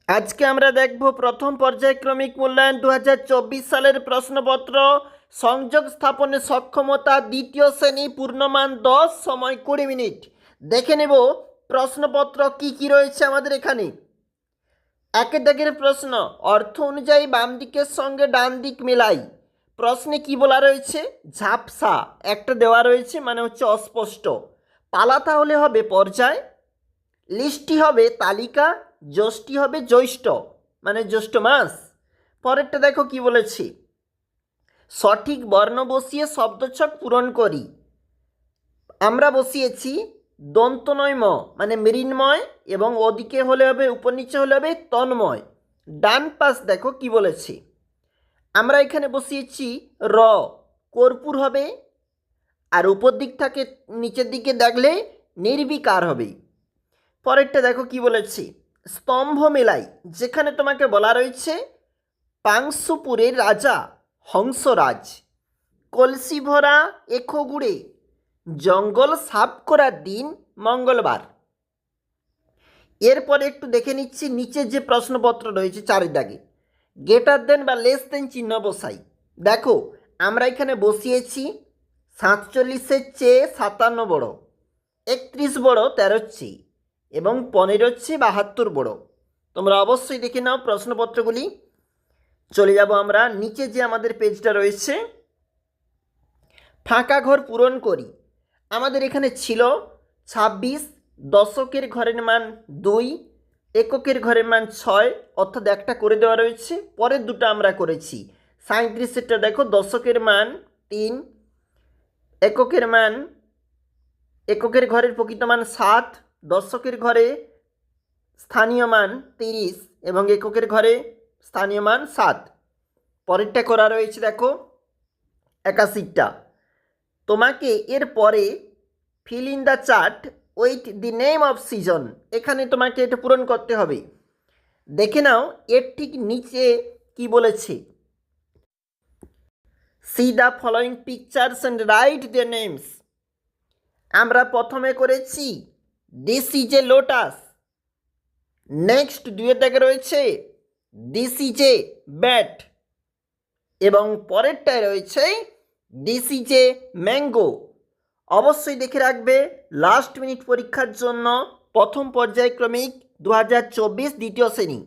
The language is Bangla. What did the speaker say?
আজকে আমরা দেখব প্রথম পর্যায়ক্রমিক মূল্যায়ন 2024 সালের প্রশ্নপত্র সংযোগ স্থাপনে সক্ষমতা দ্বিতীয় শ্রেণী পূর্ণমান 10 সময় 20 মিনিট। দেখে নেব প্রশ্নপত্র কি কি রয়েছে আমাদের এখানে। একের দাগের প্রশ্ন, অর্থ অনুযায়ী বাম দিকের সঙ্গে ডান দিক মেলাই। প্রশ্নে কি বলা রয়েছে? ঝাপসা একটা দেওয়া রয়েছে, মানে হচ্ছে অস্পষ্ট। পালা তাহলে হবে পর্যায়, লিস্টটি হবে তালিকা, জ্যৈষ্ঠী হবে জ্যৈষ্ঠ মানে জ্যৈষ্ঠ মাস। পরেরটা দেখো কি বলেছি, সঠিক বর্ণ বসিয়ে শব্দছক পূরণ করি। আমরা বসিয়েছি দন্তনয় ম মানে মৃন্ময়, এবং ওদিকে হলে হবে উপর নিচে হলে হবে তন্ময়। ডান পাশ দেখো কি বলেছি, আমরা এখানে বসিয়েছি র, কর্পূর হবে, আর উপর দিক থেকে নিচের দিকে দেখলে নির্বিকার হবে। পরেরটা দেখো কি বলেছি, স্তম্ভ মেলাই। যেখানে তোমাকে বলা রয়েছে পাংশুপুরের রাজা হংসরাজ, কলসি ভরা এখো গুড়ে, জঙ্গল সাফ করার দিন মঙ্গলবার। এরপরে একটু দেখে নিচ্ছি নিচে যে প্রশ্নপত্র রয়েছে চারিদাগে, গ্রেটার দেন বা লেস দেন চিহ্ন বসাই। দেখো আমরা এখানে বসিয়েছি 47-এর চেয়ে 57 বড়, 31 বড় 13-র চেয়ে, এবং 15-র চেয়ে 72 বড়। তোমরা অবশ্যই দেখে নাও প্রশ্নপত্রগুলি। চলে যাব আমরা নিচে যে আমাদের পেজটা রয়েছে, ফাঁকা ঘর পূরণ করি। আমাদের এখানে ছিল 26, দশকের ঘরের মান 2, এককের ঘরের মান 6, অর্থাৎ একটা করে দেওয়া রয়েছে। পরের দুটো আমরা করেছি। 37-এরটা দেখো, দশকের মান 3, এককের মান, এককের ঘরের প্রকৃত মান 7, দশকের ঘরে স্থানীয় মান 30 এবং এককের ঘরে স্থানীয় মান 7। পরেরটা করা রয়েছে দেখো 81টা। তোমাকে এর পরে fill in the chart with the name off season, এখানে তোমাকে এটা পূরণ করতে হবে। দেখে নাও এর ঠিক নিচে কি বলেছে, C the following pictures and write the names. আমরা প্রথমে করেছি this is a lotus, next দুয়ের দাগে রয়েছে দিস ইজ এ ব্যাট, এবং পরেরটায় রয়েছে দিস ইজ এ ম্যাঙ্গো। অবশ্যই দেখে রাখবে লাস্ট মিনিট পরীক্ষার জন্য প্রথম পর্যায়ক্রমিক 2024 দ্বিতীয় শ্রেণী।